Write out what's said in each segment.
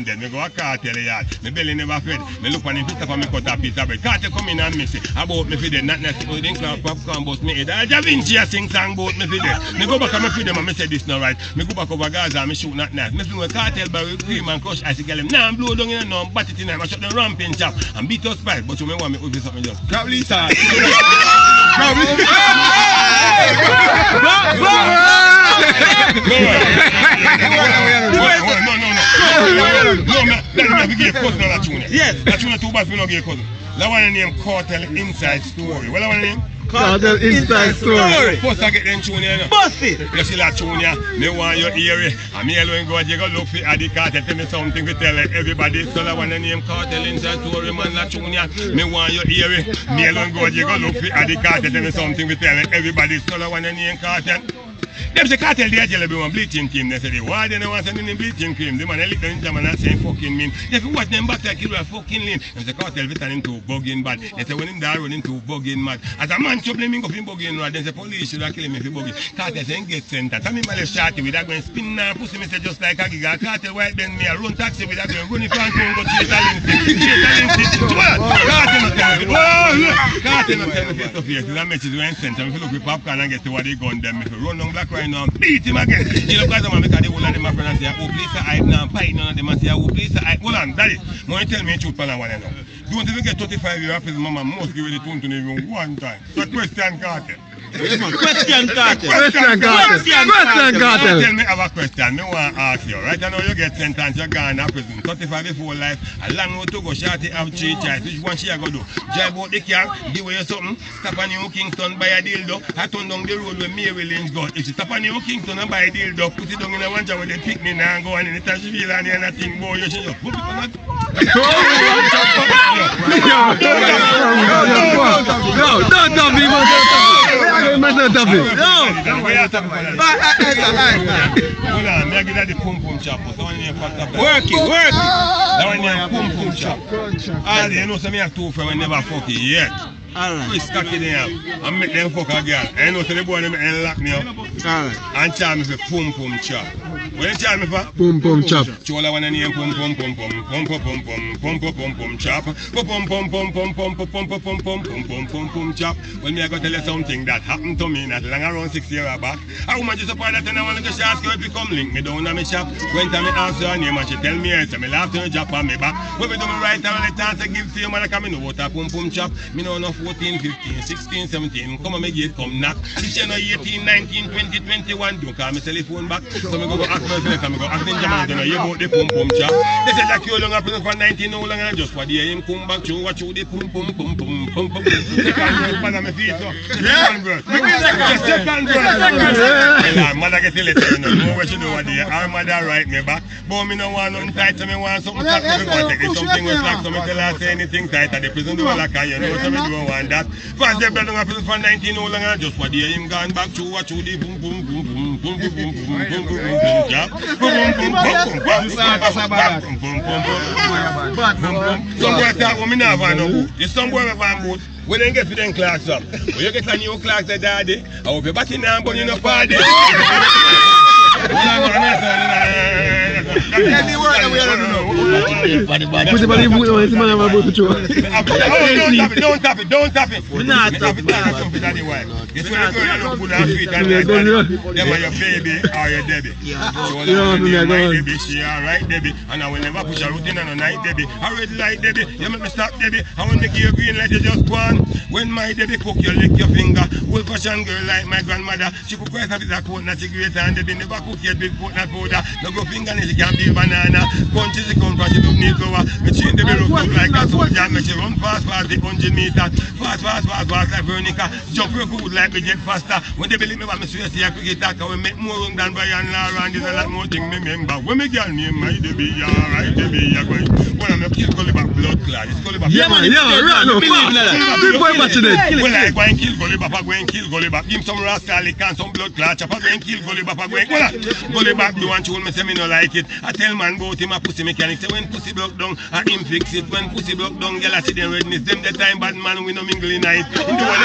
Then me go a cartel yard. Me belly never fed. Me look on him fit up and me cut a piece of bread. Cartel come in and me say about me feed them. Not necessarily with them popcorn bust me head. Da Vinci a sing song about me feed them. Me go back and me feed them and me say this not right. Me go back over Gaza and me shoot not knife. Me fling a cartel by with cream and crush ice girl. Now I'm blow down in a no bat it in a shut the ramping chop and beat us spice. But you me want me over something just. Crab Lisa. Crab Lisa. No, man, that is a cousin of that tune. Yes. That tune too bad for no gay cousin. That one name Cartel Inside Story. What that one name? Cartel Inside Story. First I get them tune here. Bust it. You see that tune here? Me want you hear it. And me alone go and you go look for the Cartel. Tell me something to tell everybody. So that one name Cartel Inside Story, man, that tune here. Me want you hear it. Me alone go and you go look for the Cartel. Tell me something to tell everybody. So that one name Cartel. Them say Cartel they tell everyone bleaching cream. They say why they don't want to send in bleaching cream. The man they lick them in German and say fucking mean. If you watch them back like kill a fucking lean. Them say Cartel we turn into bugging bad. They say when him there run into bugging mad. As a man trouble him go for bugging mad. They say police should have kill him if he bugging. Cartel say get sentence. Tell me my left shorty with that going spin now pussy me say just like a giga. Cartel white then me a run taxi with that going run in front and go chase a linksy. Cartel not tell me. Cartel not tell me face to face. That message when sent. If you look with popcorn and get to what they gun them. If you run down black right now beat him again. You know, guys, I'm going to make a whole of them and say, oh, please, I now fight none of them and say, oh, please, I. Hold on, daddy. When you tell me the truth, I want to know. Don't even get 35 years after his mama must give you the tune to even one time. So, question, Cartel. Question Cartel. Question Cartel. Tell me, I have a question. I want to ask you. Right now, you get sentenced, you're gone to prison. 35 before life. A long way to go. Shorty have 3 choices. Which one she going to do? Drive out the car, give away something, stop on New Kingston, buy a dildo. I turn down the road where Mary Lynch go. If she stop on New Kingston and buy a dildo, put it down in a one job with the picnic and go on in the Tashville and then I think, boy, you should just put it on that. No, don't tell me. Hold on, may I get the pum pum chop? Work it. That one name pum pum chop. You know, some have 2 friends when never fuck it yet. Alright. Chris cocky them and make them fuck again. I know so the boy them lock me up. Alright. And charge me for pum pum chop. What you charge me for? Pum pum chop. Chola one name pum pum pum pum pum pum pum pum pum pum pum chop. Pum pum pum pum pum pum pum pum pum pum pum pum pum pum chop. Well, me I go tell you something that happened to me not long around 6 years back. A woman just support that and I want to just ask her if you come link me down at my shop. When time me answer her name and she tell me answer me laugh to her drop on me back. When me do me right and let chance to give to you man I come in know what a pum pum chop. Me know no 14, 15, 16, 17. Come on me gate come knock. This year no 18, 19, 20, 21. Don't call me telephone back. So me go ask my friend and me go ask them German to know you about the pum pum chop. They say that you long up for 19 no longer and just for the him come back to watch you the pum pum pum pum pum pum. Second verse on my feet so. Second verse. Second verse. Mother get a letter, you know what you do what day. Our mother write me back. But me no want nothing tight, so me want something tight. Me go take it something with slack, so me tell her say anything tight. At the prison do like you know, so me don't want that. First they brought down prison for 19 no longer, just for the him gone back to watch you the boom boom boom boom boom boom boom boom boom boom boom job. Boom boom boom boom boom boom boom boom. Some boy talk what me not want no boot. If some boy want boot. When they get to them clocks up, when you get a new clocks that daddy, I hope you're back in now and going to party. Any word that we don't know. Don't tap it. Not tap it. It's when the girl look good and sweet and like that. Them are your baby or your Debbie. So my Debbie, she alright Debbie. And I will never push a routine on a night Debbie. I red light Debbie, you make me stop Debbie. I want to give you green light, you just go on. When my Debbie cook, you lick your finger. Old fashion girl like my grandmother. She cook rice with a coconut cigarette and Debbie never cook yet with coconut powder. No go finger, she can't be banana. Country she come from, she don't need flour. Me change Debbie look like a soldier. Me she run fast the 100 meters. Fast like Veronica. Jump real good like we get faster. When they believe me what me say a cricketer, we make more run than Brian Lara and there's a lot more thing me remember. When me girl name my Debbie, alright Debbie, you're going. When I'm a kill Gulliver blood clot. It's Gulliver. Yeah man, right no fast. Big boy match today. Well I go and kill Gulliver, go and kill Gulliver. Give him some rascalic and some blood clot. Chopper go and kill Gulliver, go and Gulliver do and show me say me no like it. I tell man go to my pussy mechanic say when pussy block down and him fix it. When pussy block down, girl I see them redness. Them the time bad man we no mingle in night. In the one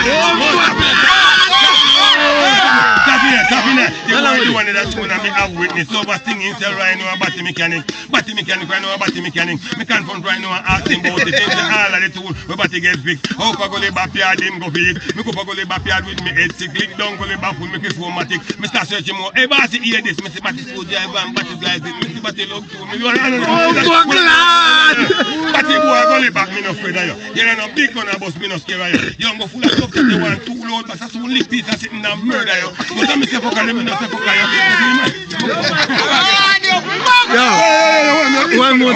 The one that show that me have witness. So what's thing inside right now, batty mechanic right now, batty mechanic. Me can't front right now and ask him about it. All of the tool, we batty get fixed. How can go the backyard, him go for it. Me go for the backyard with me head sick. Click down, go the back full, make it phone-matic. Me start searching more. Hey, bossy, hear this. Me see batty school driver and batty guys. Me see batty look too. Me go batty boy, go the back, me no afraid of you. You know, big gun and bus, me no scared of you. You go full of stuff that you want, too loud, but that's one lick piece of sitting down, murder you. You tell me say fuck and me no say fuck you. One more.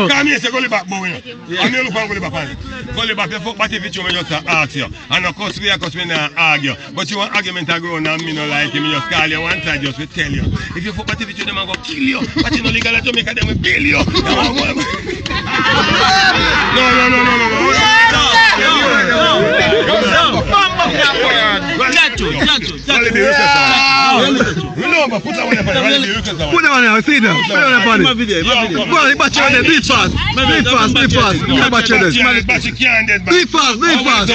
Come here, say go back, boy. I'm here look for go back. Go back, you fuck batty if you me just ask you. And of course we not argue. But you want argument to grow and me no like him, me just call you one side, just to tell you. If you fuck batty if you them go kill you. But you no legal at Jamaica, them will kill you. Put that one up on I see them. Put that one up. Go on, batch on them. Be fast. Be fast.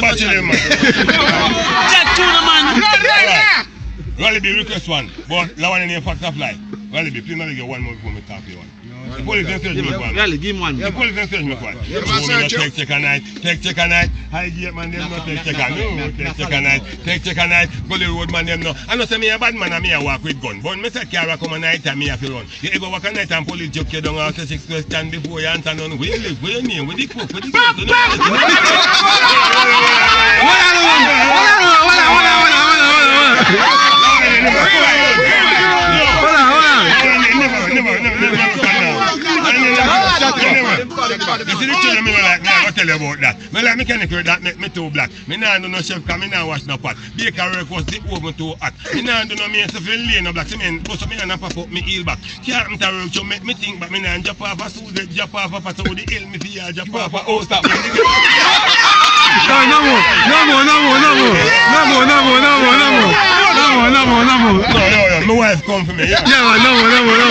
Rally be request one, but the one in the fact of life. Rally be, please not get one more before me talk to you one. The police don't search me for one. Rally, give him one. The police don't search me for one. Take check a night. High gate man, them no take check a night. Take check a night. Go the road man, them no. I know say me a bad man and me a walk with gun. But me say car come a night and me have to run. You ever walk a night and police joke you down after 6 questions before you answer none. Where you live? Where you name? Where the cook? Where the cook? You see the children me like me, I go tell you about that. Me like mechanical that make me too black. Me nah do no chef cause me nah wash no pot. Baker work was the oven too hot. Me nah do no me so feel lay no black. See me bust up me and pop up me heel back. Carpenter work so make me think but me nah jump off a suit, jump off a so the hill me fear jump off a house stop. No more. No, my wife come for me. Yeah, no more.